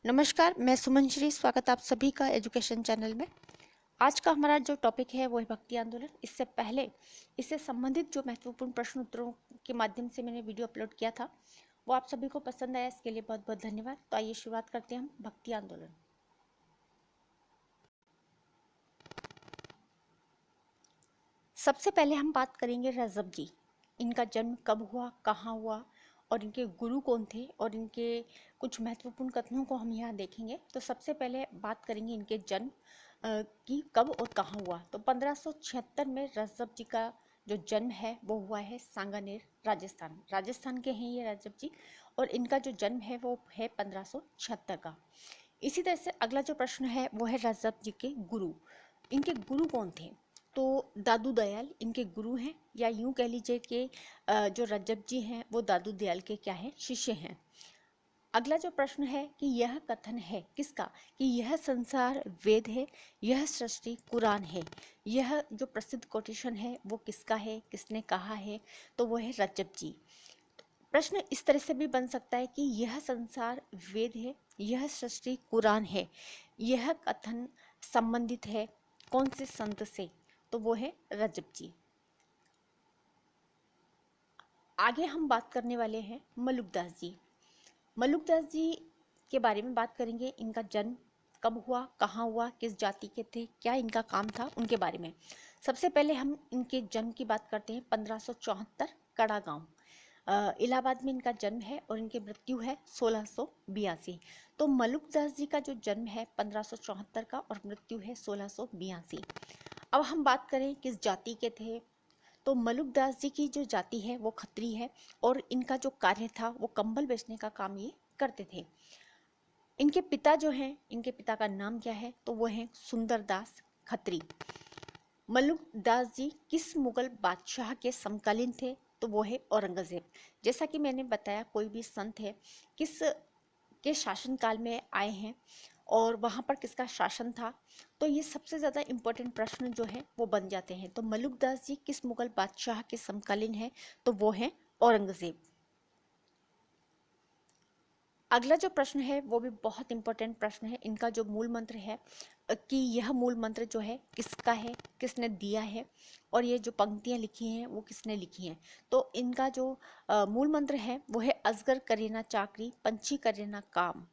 नमस्कार, मैं सुमन श्री। स्वागत आप सभी का एजुकेशन चैनल में। आज का हमारा जो टॉपिक है वो है भक्ति आंदोलन। इससे पहले इससे संबंधित जो महत्वपूर्ण प्रश्न उत्तरों के माध्यम से मैंने वीडियो अपलोड किया था वो आप सभी को पसंद आया, इसके लिए बहुत बहुत धन्यवाद। तो आइए शुरुआत करते हैं हम भक्ति आंदोलन। सबसे पहले हम बात करेंगे रजब जी। इनका जन्म कब हुआ, कहाँ हुआ और इनके गुरु कौन थे और इनके कुछ महत्वपूर्ण कथनों को हम यहाँ देखेंगे। तो सबसे पहले बात करेंगे इनके जन्म की कब और कहाँ हुआ। तो 1576 में रजब जी का जो जन्म है वो हुआ है सांगानेर, राजस्थान के हैं ये रजब जी। और इनका जो जन्म है वो है 1576 का। इसी तरह से अगला जो प्रश्न है वो है रजब जी के गुरु। इनके गुरु कौन थे? तो दादू दयाल इनके गुरु हैं, या यूं कह लीजिए कि जो रजब जी हैं वो दादू दयाल के क्या हैं, शिष्य हैं। अगला जो प्रश्न है कि यह कथन है किसका कि यह संसार वेद है, यह सृष्टि कुरान है। यह जो प्रसिद्ध कोटेशन है वो किसका है, किसने कहा है? तो वो है रजब जी। प्रश्न इस तरह से भी बन सकता है कि यह संसार वेद है, यह सृष्टि कुरान है। यह कथन संबंधित है कौन से संत से? तो वो है रजब जी। आगे हम बात करने वाले हैं मलुकदास जी। मलुकदास जी के बारे में बात करेंगे। इनका जन्म कब हुआ, कहाँ हुआ, किस जाति के थे, क्या इनका काम था, उनके बारे में। सबसे पहले हम इनके जन्म की बात करते हैं। 1574 कड़ा गांव इलाहाबाद में इनका जन्म है और इनकी मृत्यु है 1682। तो मलुकदास जी का जो जन्म है 1574 का और मृत्यु है 1682। अब हम बात करें किस जाति के थे। तो मलुकदास जी की जो जाति है वो खत्री है और इनका जो कार्य था वो कंबल बेचने का काम ये करते थे। इनके पिता जो हैं, इनके पिता का नाम क्या है? तो वो हैं सुंदरदास खत्री। मलुकदास जी किस मुगल बादशाह के समकालीन थे? तो वो है औरंगजेब। जैसा कि मैंने बताया, कोई भी संत है किस के शासनकाल में आए हैं और वहाँ पर किसका शासन था, तो ये सबसे ज़्यादा इम्पोर्टेंट प्रश्न जो है वो बन जाते हैं। तो मलुकदास जी किस मुगल बादशाह के समकालीन है? तो वो है औरंगजेब। अगला जो प्रश्न है वो भी बहुत इंपॉर्टेंट प्रश्न है। इनका जो मूल मंत्र है कि यह मूल मंत्र जो है किसका है, किसने दिया है और ये जो पंक्तियाँ लिखी हैं वो किसने लिखी हैं? तो इनका जो मूल मंत्र है वो है अजगर करे ना चाकरी, पंछी करे ना काम,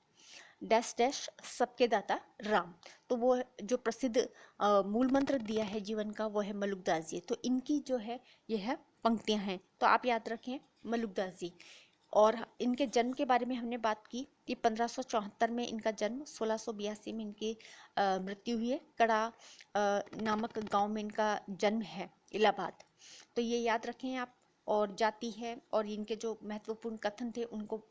डैश डैश सबके दाता राम। तो वो जो प्रसिद्ध मूल मंत्र दिया है जीवन का वो है मलुकदास जी। तो इनकी जो है यह पंक्तियां हैं, तो आप याद रखें मलुकदास जी। और इनके जन्म के बारे में हमने बात की कि 1574 में इनका जन्म, 1682 में इनकी मृत्यु हुई है। कड़ा नामक गांव में इनका जन्म है, इलाहाबाद। तो ये याद रखें आप। और जाति है और इनके जो महत्वपूर्ण कथन थे उनको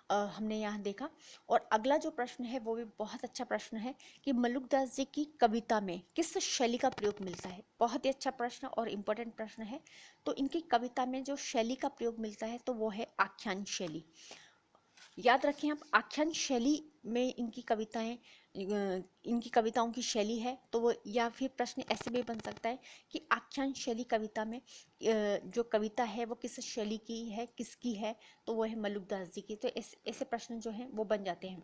हमने यहाँ देखा। और अगला जो प्रश्न है वो भी बहुत अच्छा प्रश्न है कि मलुकदास जी की कविता में किस शैली का प्रयोग मिलता है। बहुत ही अच्छा प्रश्न और इम्पोर्टेंट प्रश्न है। तो इनकी कविता में जो शैली का प्रयोग मिलता है तो वो है आख्यान शैली। याद रखें आप, आख्यान शैली में इनकी कविताएं, इनकी कविताओं की शैली है। तो वो, या फिर प्रश्न ऐसे भी बन सकता है कि आख्यान शैली कविता में जो कविता है वो किस शैली की है, किसकी है? तो वो है मलुकदास जी की। तो ऐसे प्रश्न जो हैं वो बन जाते हैं।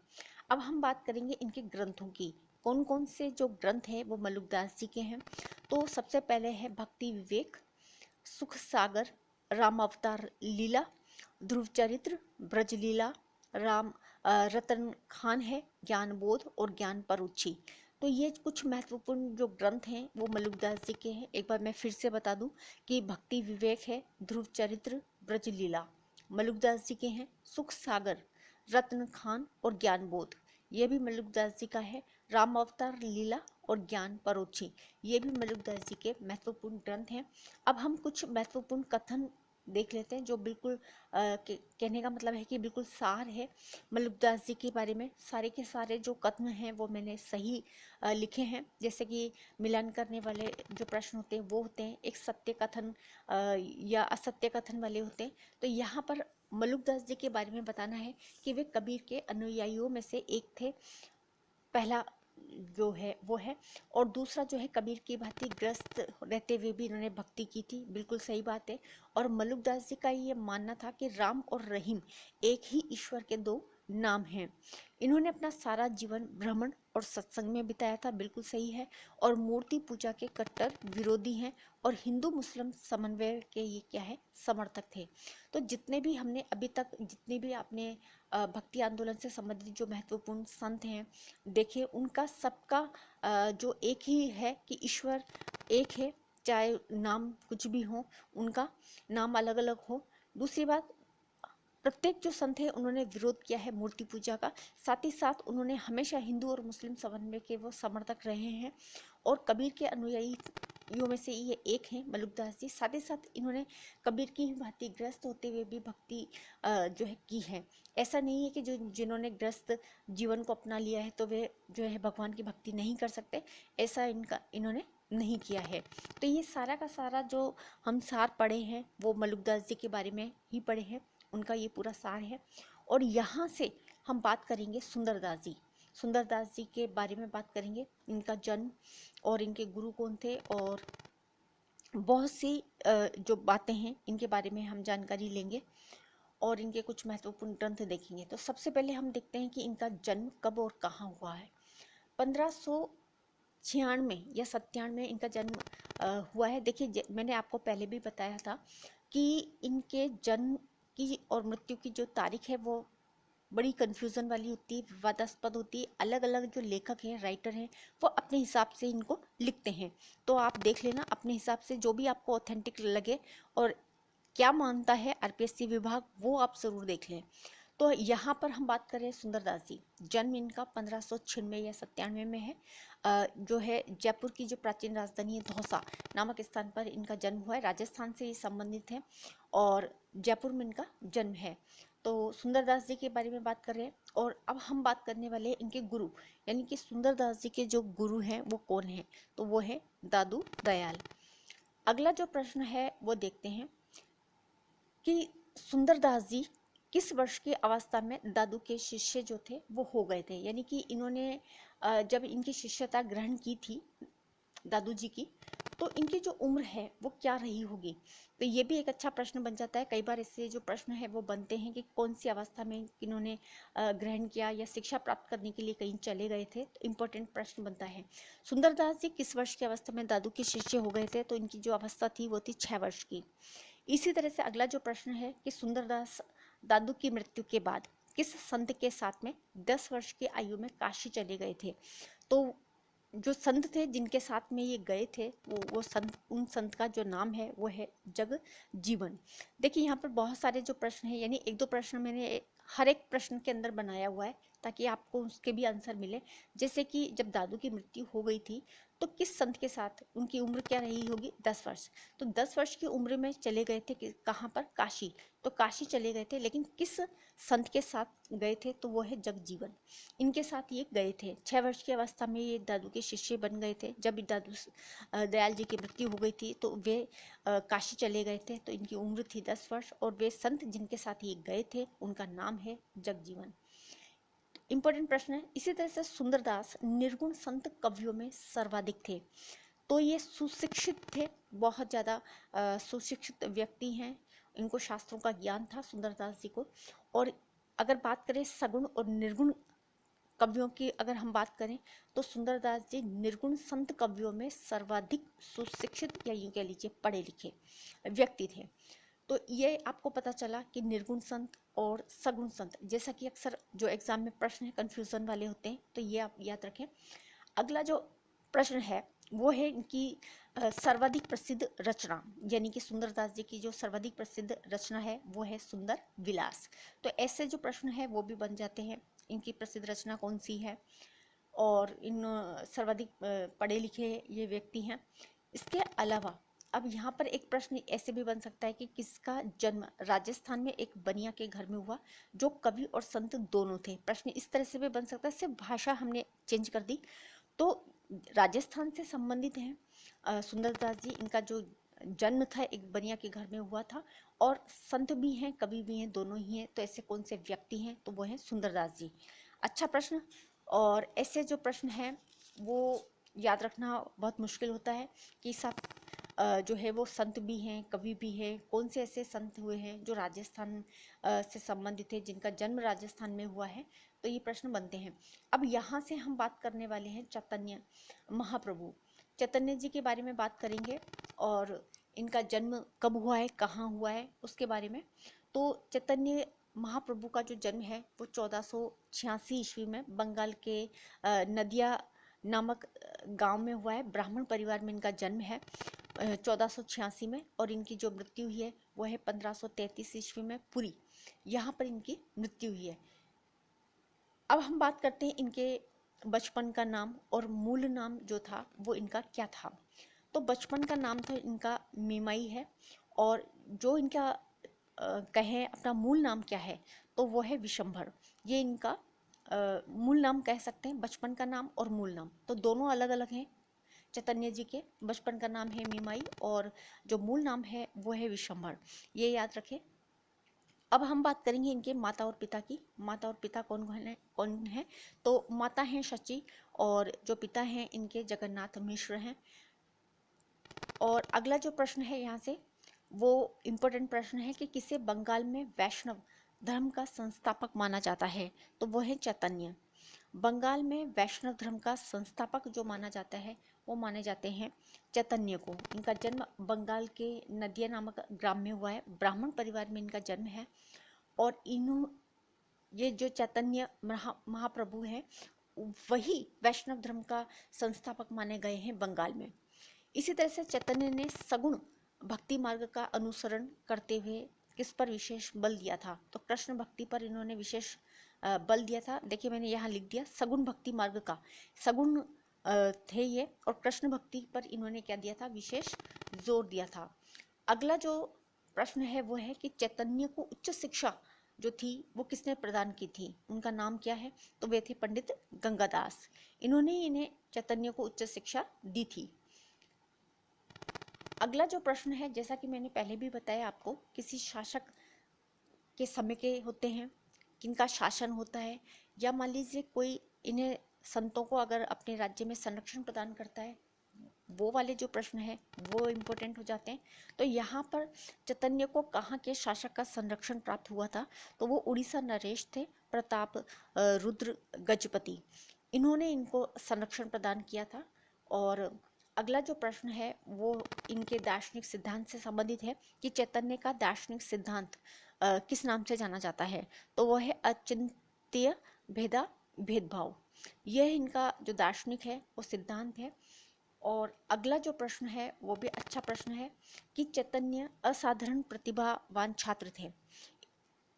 अब हम बात करेंगे इनके ग्रंथों की। कौन कौन से जो ग्रंथ हैं वो मलुकदास जी के हैं। तो सबसे पहले है भक्ति विवेक, सुख सागर, राम अवतार लीला, ध्रुव चरित्र, ब्रज लीला, राम रतन खान है, ज्ञान बोध और ज्ञान परुच्छी। तो ये कुछ महत्वपूर्ण जो ग्रंथ हैं वो मलुकदास जी के हैं। एक बार मैं फिर से बता दूं कि भक्ति विवेक है, ध्रुव चरित्र, ब्रज लीला मलुकदास जी के हैं, सुख सागर, रत्न खान और ज्ञान बोध ये भी मलुकदास जी का है, राम अवतार लीला और ज्ञान परोक्षी ये भी मलुकदास जी के महत्वपूर्ण ग्रंथ हैं। अब हम कुछ महत्वपूर्ण कथन देख लेते हैं जो बिल्कुल कहने का मतलब है कि बिल्कुल सार है मलुकदास जी के बारे में। सारे के सारे जो कथन हैं वो मैंने सही लिखे हैं। जैसे कि मिलान करने वाले जो प्रश्न होते हैं वो होते हैं, एक सत्य कथन या असत्य कथन वाले होते हैं। तो यहाँ पर मलुकदास जी के बारे में बताना है कि वे कबीर के अनुयायियों में से एक थे, पहला जो है वो है। और दूसरा जो है कबीर की भांति ग्रस्त रहते हुए भी इन्होंने भक्ति की थी, बिल्कुल सही बात है। और मलुकदास जी का ये मानना था कि राम और रहीम एक ही ईश्वर के दो नाम है। इन्होंने अपना सारा जीवन भ्रमण और सत्संग में बिताया था, बिल्कुल सही है। और मूर्ति पूजा के कट्टर विरोधी हैं और हिंदू मुस्लिम समन्वय के ये क्या है, समर्थक थे। तो जितने भी हमने अभी तक जितने भी आपने भक्ति आंदोलन से संबंधित जो महत्वपूर्ण संत हैं देखे, उनका सबका जो एक ही है कि ईश्वर एक है, चाहे नाम कुछ भी हो, उनका नाम अलग अलग हो। दूसरी बात, प्रत्येक जो संत है उन्होंने विरोध किया है मूर्ति पूजा का। साथ ही साथ उन्होंने हमेशा हिंदू और मुस्लिम समन्वय के वो समर्थक रहे हैं और कबीर के अनुयायियों में से ये एक हैं मलुकदास जी। साथ ही साथ इन्होंने कबीर की ही भांति ग्रस्त होते हुए भी भक्ति जो है की है। ऐसा नहीं है कि जिन्होंने ग्रस्त जीवन को अपना लिया है तो वे जो है भगवान की भक्ति नहीं कर सकते, ऐसा इन्होंने नहीं किया है। तो ये सारा का सारा जो हम सार पढ़े हैं वो मलुकदास जी के बारे में ही पढ़े हैं, उनका ये पूरा सार है। और यहाँ से हम बात करेंगे सुंदरदास जी। सुंदरदास जी के बारे में बात करेंगे, इनका जन्म और इनके गुरु कौन थे और बहुत सी जो बातें हैं इनके बारे में हम जानकारी लेंगे और इनके कुछ महत्वपूर्ण ग्रंथ देखेंगे। तो सबसे पहले हम देखते हैं कि इनका जन्म कब और कहाँ हुआ है। 1596 या 97 में इनका जन्म हुआ है। देखिए, मैंने आपको पहले भी बताया था कि इनके जन्म की और मृत्यु की जो तारीख है वो बड़ी कन्फ्यूज़न वाली होती है, विवादास्पद होती है। अलग अलग जो लेखक हैं, राइटर हैं, वो अपने हिसाब से इनको लिखते हैं। तो आप देख लेना अपने हिसाब से, जो भी आपको ऑथेंटिक लगे और क्या मानता है आरपीएससी विभाग, वो आप ज़रूर देख लें। तो यहाँ पर हम बात करें सुंदरदास जी, जन्म इनका 1596 या 97 में है। जो है जयपुर की जो प्राचीन राजधानी है धौसा नामक स्थान पर इनका जन्म हुआ है। राजस्थान से ये संबंधित है और जयपुर में इनका जन्म है। तो सुंदरदास जी के बारे में बात कर रहे हैं। और अब हम बात करने वाले हैं इनके गुरु, यानी कि सुंदरदास जी के जो गुरु हैं वो कौन हैं, तो वो है दादू दयाल। अगला जो प्रश्न है वो देखते हैं कि सुंदरदास जी किस वर्ष की अवस्था में दादू के शिष्य जो थे वो हो गए थे, यानी कि इन्होंने जब इनकी शिष्यता ग्रहण की थी दादू जी की, तो इनकी जो उम्र है वो क्या रही होगी। तो ये भी एक अच्छा प्रश्न बन जाता है। कई बार इससे जो प्रश्न है वो बनते हैं कि कौन सी अवस्था में इन्होंने ग्रहण किया या शिक्षा प्राप्त करने के लिए कहीं चले गए थे, तो इम्पोर्टेंट प्रश्न बनता है। सुंदरदास जी किस वर्ष की अवस्था में दादू के शिष्य हो गए थे, तो इनकी जो अवस्था थी वो थी 6 वर्ष की। इसी तरह से अगला जो प्रश्न है कि सुंदरदास दादू की मृत्यु के बाद किस संत के साथ में 10 वर्ष की आयु में काशी चले गए थे। तो जो संत थे जिनके साथ में ये गए थे वो संत, उन संत का जो नाम है वो है जग जीवन। देखिए, यहाँ पर बहुत सारे जो प्रश्न हैं, यानी एक दो प्रश्न मैंने हर एक प्रश्न के अंदर बनाया हुआ है ताकि आपको उसके भी आंसर मिले। जैसे कि जब दादू की मृत्यु हो गई थी तो किस संत के साथ, उनकी उम्र क्या रही होगी, 10 वर्ष। तो 10 वर्ष की उम्र में चले गए थे कहाँ पर, काशी। तो काशी चले गए थे, लेकिन किस संत के साथ गए थे, तो वो है जगजीवन। इनके साथ ये गए थे। 6 वर्ष की अवस्था में ये दादू के शिष्य बन गए थे। जब दादू दयाल जी की मृत्यु हो गई थी तो वे काशी चले गए थे। तो इनकी उम्र थी 10 वर्ष और वे संत जिनके साथ ये गए थे उनका नाम है जगजीवन। इंपॉर्टेंट प्रश्न है। इसी तरह से सुंदरदास निर्गुण संत कवियों में सर्वाधिक थे। तो ये सुशिक्षित थे, बहुत ज़्यादा सुशिक्षित व्यक्ति हैं। इनको शास्त्रों का ज्ञान था सुंदरदास जी को। और अगर बात करें सगुण और निर्गुण कवियों की, अगर हम बात करें तो सुंदरदास जी निर्गुण संत कवियों में सर्वाधिक सुशिक्षित या यूँ कह लीजिए पढ़े लिखे व्यक्ति थे। तो ये आपको पता चला कि निर्गुण संत और सगुण संत, जैसा कि अक्सर जो एग्जाम में प्रश्न है कन्फ्यूजन वाले होते हैं, तो ये आप याद रखें। अगला जो प्रश्न है वो है इनकी सर्वाधिक प्रसिद्ध रचना, यानी कि सुंदरदास जी की जो सर्वाधिक प्रसिद्ध रचना है वो है सुंदर विलास। तो ऐसे जो प्रश्न है वो भी बन जाते हैं, इनकी प्रसिद्ध रचना कौन सी है और इन सर्वाधिक पढ़े लिखे ये व्यक्ति हैं। इसके अलावा अब यहाँ पर एक प्रश्न ऐसे भी बन सकता है कि किसका जन्म राजस्थान में एक बनिया के घर में हुआ जो कवि और संत दोनों थे। प्रश्न इस तरह से भी बन सकता है, सिर्फ भाषा हमने चेंज कर दी। तो राजस्थान से संबंधित हैं सुंदरदास जी। इनका जो जन्म था एक बनिया के घर में हुआ था और संत भी हैं कवि भी हैं, दोनों ही हैं। तो ऐसे कौन से व्यक्ति हैं, तो वो हैं सुंदरदास जी। अच्छा प्रश्न। और ऐसे जो प्रश्न हैं वो याद रखना बहुत मुश्किल होता है कि सब जो है वो संत भी हैं, कवि भी हैं। कौन से ऐसे संत हुए हैं जो राजस्थान से संबंधित है, जिनका जन्म राजस्थान में हुआ है, तो ये प्रश्न बनते हैं। अब यहाँ से हम बात करने वाले हैं चैतन्य महाप्रभु। चैतन्य जी के बारे में बात करेंगे और इनका जन्म कब हुआ है, कहाँ हुआ है, उसके बारे में। तो चैतन्य महाप्रभु का जो जन्म है वो 1486 ईस्वी में बंगाल के नदिया नामक गांव में हुआ है। ब्राह्मण परिवार में इनका जन्म है 1486 में, और इनकी जो मृत्यु हुई है वो है 1533 ईस्वी में पुरी, यहाँ पर इनकी मृत्यु हुई है। अब हम बात करते हैं इनके बचपन का नाम और मूल नाम जो था वो इनका क्या था। तो बचपन का नाम था इनका मीमाई है, और जो इनका कहें अपना मूल नाम क्या है तो वो है विशंभर। ये इनका मूल नाम कह सकते हैं, बचपन का नाम और मूल नाम तो दोनों अलग अलग हैं। चैतन्य जी के बचपन का नाम है मीमाई और जो मूल नाम है वो है विशंभर, ये याद रखें। अब हम बात करेंगे इनके माता और पिता की। माता और पिता कौन है? तो माता हैं शची और जो पिता हैं इनके जगन्नाथ मिश्र हैं। और अगला जो प्रश्न है यहाँ से वो इम्पोर्टेंट प्रश्न है कि किसे बंगाल में वैष्णव धर्म का संस्थापक माना जाता है, तो वो है चैतन्य। बंगाल में वैष्णव धर्म का संस्थापक जो माना जाता है वो माने जाते हैं चैतन्य को। इनका जन्म बंगाल के नदिया नामक ग्राम में हुआ है, ब्राह्मण परिवार में इनका जन्म है। और ये जो चैतन्य महाप्रभु हैं वही वैष्णव धर्म का संस्थापक माने गए हैं बंगाल में। इसी तरह से चैतन्य ने सगुण भक्ति मार्ग का अनुसरण करते हुए किस पर विशेष बल दिया था, तो कृष्ण भक्ति पर इन्होंने विशेष बल दिया था। देखिए मैंने यहाँ लिख दिया सगुण भक्ति मार्ग का, सगुण थे ये, और कृष्ण भक्ति पर इन्होंने क्या दिया था, विशेष जोर दिया था। अगला जो प्रश्न है वो है कि चैतन्य को उच्च शिक्षा जो थी वो किसने प्रदान की थी, उनका नाम क्या है, तो वे थे पंडित गंगादास। इन्होंने इन्हें चैतन्य को उच्च शिक्षा दी थी। अगला जो प्रश्न है, जैसा कि मैंने पहले भी बताया आपको, किसी शासक के समय के होते हैं, किनका शासन होता है, या मान लीजिए कोई इन्हें संतों को अगर अपने राज्य में संरक्षण प्रदान करता है, वो वाले जो प्रश्न है वो इम्पोर्टेंट हो जाते हैं। तो यहाँ पर चैतन्य को कहाँ के शासक का संरक्षण प्राप्त हुआ था, तो वो उड़ीसा नरेश थे प्रताप रुद्र गजपति, इन्होंने इनको संरक्षण प्रदान किया था। और अगला जो प्रश्न है वो इनके दार्शनिक सिद्धांत से संबंधित है कि चैतन्य का दार्शनिक सिद्धांत किस नाम से जाना जाता है, तो वो है अचिंत्य भेदभाव। यह इनका जो दार्शनिक है वो सिद्धांत है। और अगला जो प्रश्न है वो भी अच्छा प्रश्न है कि चैतन्य असाधारण प्रतिभावान छात्र थे।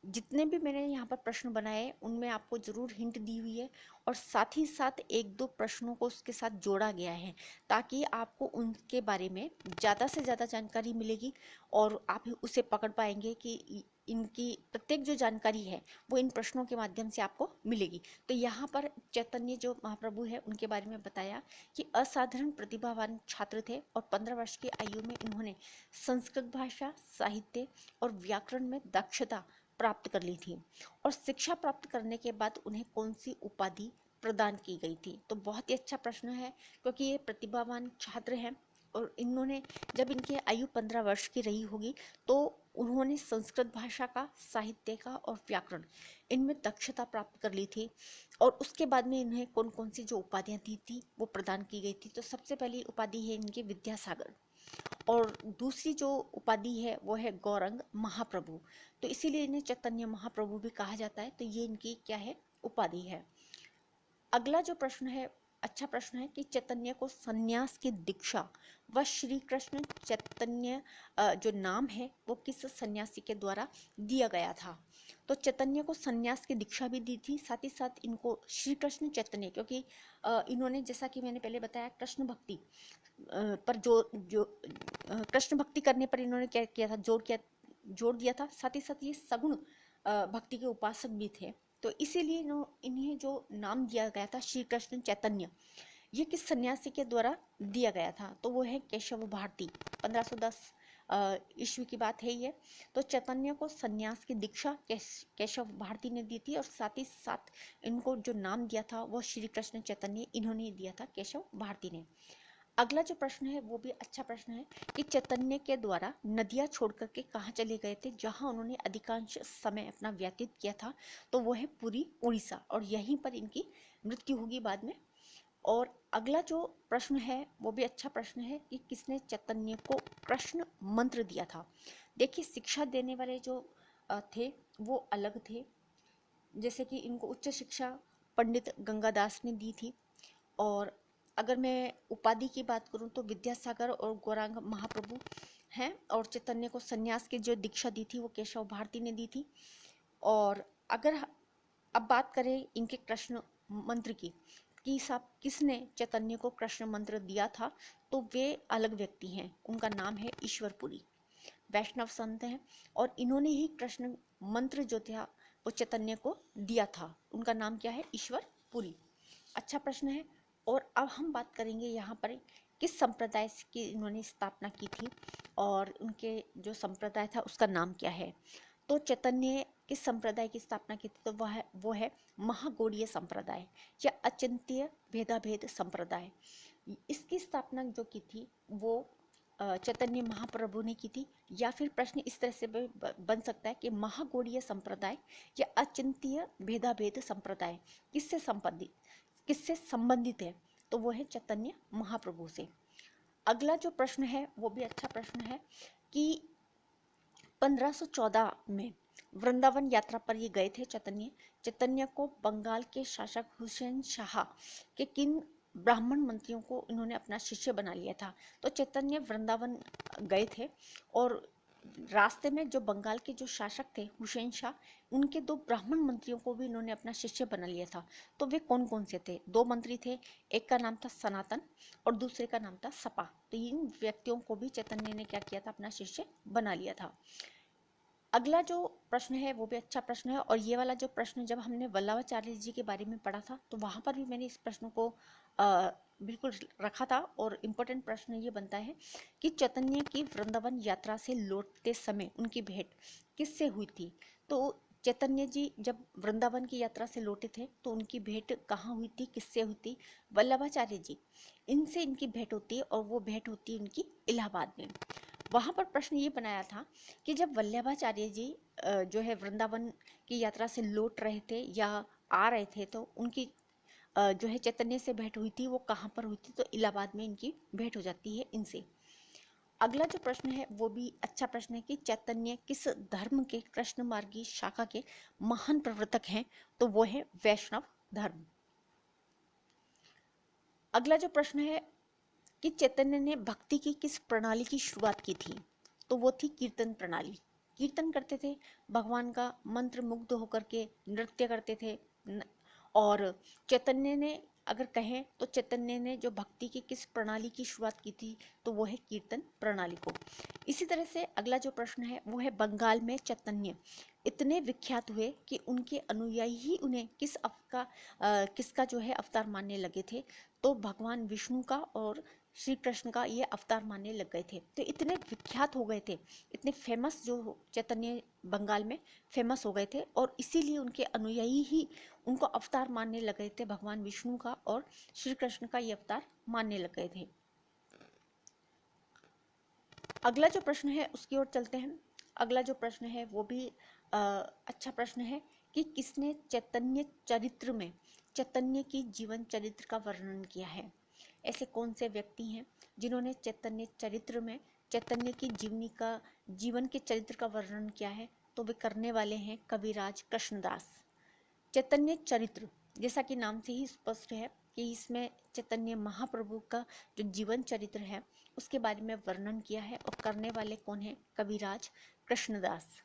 जितने भी मैंने यहाँ पर प्रश्न बनाए उनमें आपको ज़रूर हिंट दी हुई है, और साथ ही साथ एक दो प्रश्नों को उसके साथ जोड़ा गया है ताकि आपको उनके बारे में ज़्यादा से ज़्यादा जानकारी मिलेगी और आप उसे पकड़ पाएंगे कि इनकी प्रत्येक जो जानकारी है वो इन प्रश्नों के माध्यम से आपको मिलेगी। तो यहाँ पर चैतन्य जो महाप्रभु है उनके बारे में बताया कि असाधारण प्रतिभावान छात्र थे और 15 वर्ष की आयु में इन्होंने संस्कृत भाषा, साहित्य और व्याकरण में दक्षता प्राप्त कर ली थी। और शिक्षा प्राप्त करने के बाद उन्हें कौन सी उपाधि प्रदान की गई थी, तो बहुत ही अच्छा प्रश्न है क्योंकि ये प्रतिभावान छात्र हैं और इन्होंने जब इनकी आयु 15 वर्ष की रही होगी तो उन्होंने संस्कृत भाषा का, साहित्य का और व्याकरण इनमें दक्षता प्राप्त कर ली थी। और उसके बाद में इन्हें कौन कौन सी जो उपाधियाँ दी थी वो प्रदान की गई थी, तो सबसे पहली उपाधि है इनकी विद्यासागर, और दूसरी जो उपाधि है वो है गौरंग महाप्रभु, तो इसीलिए इन्हें चैतन्य महाप्रभु भी कहा जाता है। तो ये इनकी क्या है, उपाधि है। अगला जो प्रश्न है अच्छा प्रश्न है कि चैतन्य को सन्यास की दीक्षा व श्री कृष्ण चैतन्य जो नाम है वो किस सन्यासी के द्वारा दिया गया था, तो चैतन्य को सन्यास की दीक्षा भी दी थी, साथ ही साथ इनको श्री कृष्ण चैतन्य, क्योंकि इन्होंने जैसा कि मैंने पहले बताया कृष्ण भक्ति पर जो कृष्ण भक्ति करने पर इन्होंने क्या किया था, जोर दिया था, साथ ही साथ ये सगुण भक्ति के उपासक भी थे। तो इसीलिए इन्हें जो नाम दिया गया था श्री कृष्ण चैतन्य, ये किस सन्यासी के द्वारा दिया गया था, तो वो है केशव भारती। 1510 ईस्वी की बात है ये। तो चैतन्य को सन्यास की दीक्षा केशव भारती ने दी थी और साथ ही साथ इनको जो नाम दिया था वो श्री कृष्ण चैतन्य इन्होंने दिया था, केशव भारती ने। अगला जो प्रश्न है वो भी अच्छा प्रश्न है कि चैतन्य के द्वारा नदियाँ छोड़ करके कहाँ चले गए थे, जहाँ उन्होंने अधिकांश समय अपना व्यतीत किया था, तो वो है पुरी, उड़ीसा, और यहीं पर इनकी मृत्यु होगी बाद में। और अगला जो प्रश्न है वो भी अच्छा प्रश्न है कि किसने चैतन्य को कृष्ण मंत्र दिया था। देखिए, शिक्षा देने वाले जो थे वो अलग थे, जैसे कि इनको उच्च शिक्षा पंडित गंगादास ने दी थी। और अगर मैं उपाधि की बात करूं तो विद्यासागर और गौरांग महाप्रभु हैं, और चैतन्य को संन्यास की जो दीक्षा दी थी वो केशव भारती ने दी थी। और अगर अब बात करें इनके कृष्ण मंत्र की कि साहब किसने चैतन्य को कृष्ण मंत्र दिया था, तो वे अलग व्यक्ति हैं, उनका नाम है ईश्वरपुरी, वैष्णव संत हैं, और इन्होंने ही कृष्ण मंत्र जो था वो चैतन्य को दिया था। उनका नाम क्या है? ईश्वरपुरी। अच्छा प्रश्न है। और अब हम बात करेंगे यहाँ पर किस संप्रदाय की इन्होंने स्थापना की थी, और उनके जो संप्रदाय था उसका नाम क्या है। तो चैतन्य किस संप्रदाय की स्थापना की थी, तो वो है महागौड़ीय संप्रदाय या अचिंत्य भेदाभेद संप्रदाय। इसकी स्थापना जो की थी वो चैतन्य महाप्रभु ने की थी। या फिर प्रश्न इस तरह से बन सकता है कि महागौड़ीय संप्रदाय या अचिंत्य भेदाभेद संप्रदाय किससे संबंधित है, तो वो है चैतन्य महाप्रभु से। अगला जो प्रश्न है वो भी अच्छा प्रश्न है कि 1514 में वृंदावन यात्रा पर ये गए थे चैतन्य को बंगाल के शासक हुसैन शाह के किन ब्राह्मण मंत्रियों को इन्होंने अपना शिष्य बना लिया था। तो चैतन्य वृंदावन गए थे, और रास्ते में जो बंगाल के जो शासक थे हुसैन शाह, उनके दो ब्राह्मण मंत्रियों को भी इन्होंने अपना शिष्य बना लिया था। तो वे कौन कौन से थे? दो मंत्री थे, एक का नाम था सनातन और दूसरे का नाम था सपा। तो इन व्यक्तियों को भी चैतन्य ने क्या किया था? अपना शिष्य बना लिया था। अगला जो प्रश्न है वो भी अच्छा प्रश्न है, और ये वाला जो प्रश्न जब हमने वल्लभाचार्य जी के बारे में पढ़ा था तो वहाँ पर भी मैंने इस प्रश्न को बिल्कुल रखा था। और इम्पोर्टेंट प्रश्न ये बनता है कि चैतन्य की वृंदावन यात्रा से लौटते समय उनकी भेंट किससे हुई थी। तो चैतन्य जी जब वृंदावन की यात्रा से लौटे थे तो उनकी भेंट कहाँ हुई थी, किससे हुई थी? वल्लभाचार्य जी, इनसे इनकी भेंट होती है, और वो भेंट होती है उनकी इलाहाबाद में। वहाँ पर प्रश्न ये बनाया था कि जब वल्लभाचार्य जी जो है वृंदावन की यात्रा से लौट रहे थे या आ रहे थे, तो उनकी जो है चैतन्य से भेंट हुई थी वो कहाँ पर हुई थी? तो इलाहाबाद में इनकी भेंट हो जाती है इनसे। अगला जो प्रश्न है वो भी अच्छा प्रश्न है कि चैतन्य किस धर्म के कृष्ण मार्गी शाखा के महान प्रवर्तक हैं, तो वो है वैष्णव धर्म। अगला जो प्रश्न है कि चैतन्य ने भक्ति की किस प्रणाली की शुरुआत की थी, तो वो थी कीर्तन प्रणाली। कीर्तन करते थे, भगवान का मंत्र मुग्ध होकर के नृत्य करते थे। और चैतन्य ने अगर कहें तो चैतन्य ने जो भक्ति की किस प्रणाली की शुरुआत की थी, तो वो है कीर्तन प्रणाली को। इसी तरह से अगला जो प्रश्न है वो है बंगाल में चैतन्य इतने विख्यात हुए कि उनके अनुयायी ही उन्हें किसका जो है अवतार मानने लगे थे। तो भगवान विष्णु का और श्री कृष्ण का ये अवतार मानने लग गए थे। तो इतने विख्यात हो गए थे, इतने फेमस जो चैतन्य बंगाल में फेमस हो गए थे, और इसीलिए उनके अनुयायी ही उनको अवतार मानने लग गए थे, भगवान विष्णु का और श्री कृष्ण का ये अवतार मानने लग गए थे। अगला जो प्रश्न है उसकी ओर चलते हैं। अगला जो प्रश्न है वो भी अच्छा प्रश्न है कि किसने चैतन्य चरित्र में चैतन्य की जीवन चरित्र का वर्णन किया है। ऐसे कौन से व्यक्ति हैं जिन्होंने चैतन्य चरित्र में चैतन्य की जीवन के चरित्र का वर्णन किया है? तो वे करने वाले हैं कविराज कृष्णदास। चैतन्य चरित्र जैसा कि नाम से ही स्पष्ट है कि इसमें चैतन्य महाप्रभु का जो जीवन चरित्र है उसके बारे में वर्णन किया है, और करने वाले कौन है? कविराज कृष्णदास।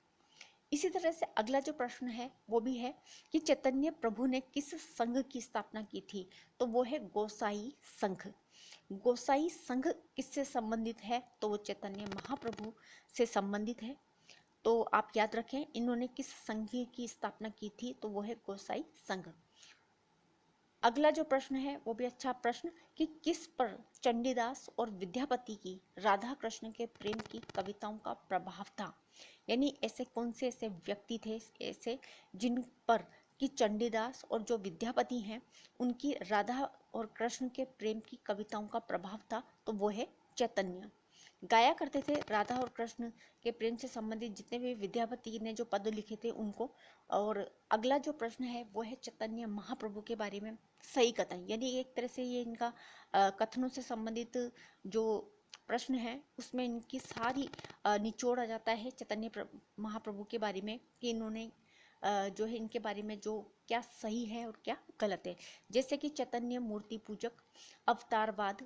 इसी तरह से अगला जो प्रश्न है वो भी है कि चैतन्य प्रभु ने किस संघ की स्थापना की थी, तो वो है गोसाई संघ। गोसाई संघ किससे संबंधित है? तो वो चैतन्य महाप्रभु से संबंधित है। तो आप याद रखें इन्होंने किस संघ की स्थापना की थी, तो वो है गोसाई संघ। अगला जो प्रश्न है वो भी अच्छा प्रश्न कि किस पर चंडीदास और विद्यापति की राधा कृष्ण के प्रेम की कविताओं का प्रभाव था। यानी ऐसे कौन से ऐसे व्यक्ति थे ऐसे जिन पर कि चंडीदास और जो विद्यापति हैं उनकी राधा और कृष्ण के प्रेम की कविताओं का प्रभाव था, तो वो है चैतन्य। गाया करते थे राधा और कृष्ण के प्रेम से संबंधित जितने भी विद्यापति ने जो पद लिखे थे उनको। और अगला जो प्रश्न है वो है चैतन्य महाप्रभु के बारे में सही कथन, यानी एक तरह से ये इनका कथनों से संबंधित जो प्रश्न है उसमें इनकी सारी निचोड़ आ जाता है चैतन्य महाप्रभु के बारे में कि इन्होंने जो है इनके बारे में जो क्या सही है और क्या गलत है। जैसे कि चैतन्य मूर्ति पूजक, अवतारवाद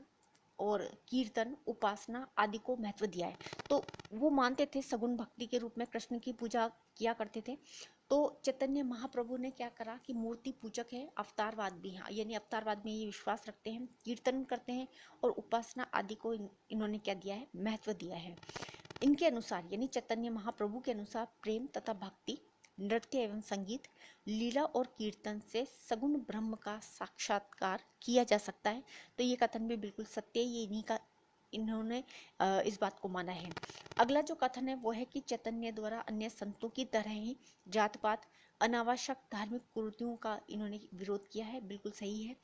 और कीर्तन, उपासना आदि को महत्व दिया है। तो वो मानते थे सगुण भक्ति के रूप में कृष्ण की पूजा किया करते थे। तो चैतन्य महाप्रभु ने क्या करा कि मूर्ति पूजक है, अवतारवाद भी है, यानी अवतारवाद में ये विश्वास रखते हैं, कीर्तन करते हैं और उपासना आदि को इन्होंने क्या दिया है, महत्व दिया है। इनके अनुसार यानी चैतन्य महाप्रभु के अनुसार प्रेम तथा भक्ति, नृत्य एवं संगीत, लीला और कीर्तन से सगुण ब्रह्म का साक्षात्कार किया जा सकता है। तो ये कथन भी बिल्कुल सत्य है, ये इन्होंने इस बात को माना है। अगला जो कथन है वो है कि चैतन्य द्वारा अन्य संतों की तरह ही जात पात, अनावश्यक धार्मिक कुरीतियों का इन्होंने विरोध किया है, बिल्कुल सही है।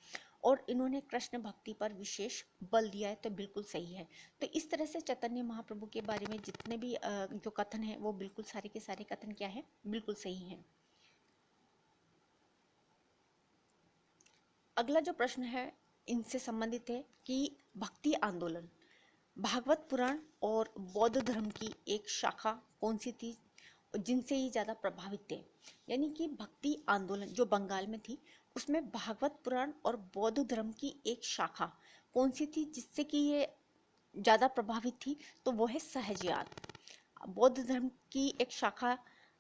और इन्होंने कृष्ण भक्ति पर विशेष बल दिया है, तो बिल्कुल सही है। तो इस तरह से चैतन्य महाप्रभु के बारे में जितने भी जो कथन है वो बिल्कुल सारे के सारे कथन क्या है, बिल्कुल सही है। अगला जो प्रश्न है इनसे संबंधित है कि भक्ति आंदोलन, भागवत पुराण और बौद्ध धर्म की एक शाखा कौन सी थी जिनसे ये ज़्यादा प्रभावित थे। यानी कि भक्ति आंदोलन जो बंगाल में थी उसमें भागवत पुराण और बौद्ध धर्म की एक शाखा कौन सी थी जिससे कि ये ज़्यादा प्रभावित थी, तो वो है सहजयान। बौद्ध धर्म की एक शाखा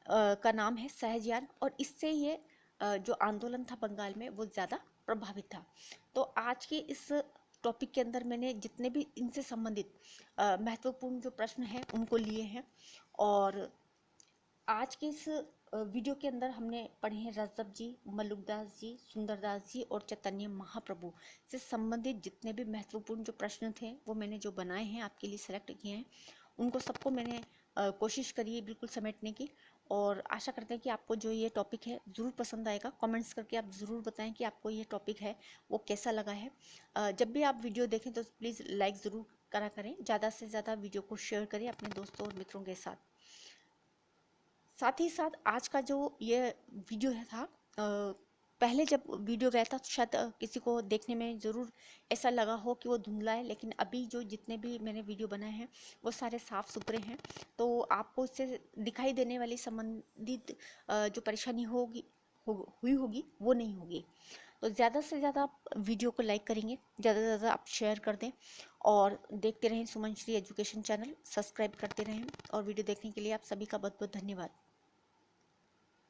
का नाम है सहजयान और इससे ये जो आंदोलन था बंगाल में वो ज़्यादा प्रभावित था। तो आज के इस टॉपिक के अंदर मैंने जितने भी इनसे संबंधित महत्वपूर्ण जो प्रश्न हैं उनको लिए हैं। और आज के इस वीडियो के अंदर हमने पढ़े हैं रजब जी, मल्लुकदास जी, सुंदरदास जी और चैतन्य महाप्रभु से संबंधित जितने भी महत्वपूर्ण जो प्रश्न थे वो मैंने जो बनाए हैं आपके लिए सेलेक्ट किए हैं, उनको सबको मैंने कोशिश करी है बिल्कुल समेटने की। और आशा करते हैं कि आपको जो ये टॉपिक है ज़रूर पसंद आएगा। कमेंट्स करके आप ज़रूर बताएं कि आपको ये टॉपिक है वो कैसा लगा है। जब भी आप वीडियो देखें तो प्लीज़ लाइक ज़रूर करा करें, ज़्यादा से ज़्यादा वीडियो को शेयर करें अपने दोस्तों और मित्रों के साथ। साथ ही साथ आज का जो ये वीडियो था पहले जब वीडियो गया था तो शायद किसी को देखने में ज़रूर ऐसा लगा हो कि वो धुंधला है, लेकिन अभी जो जितने भी मैंने वीडियो बनाए हैं वो सारे साफ़ सुथरे हैं। तो आपको इससे दिखाई देने वाली संबंधित जो परेशानी हुई होगी वो नहीं होगी। तो ज़्यादा से ज़्यादा आप वीडियो को लाइक करेंगे, ज़्यादा से ज़्यादा आप शेयर कर दें और देखते रहें सुमन श्री एजुकेशन चैनल, सब्सक्राइब करते रहें। और वीडियो देखने के लिए आप सभी का बहुत बहुत धन्यवाद।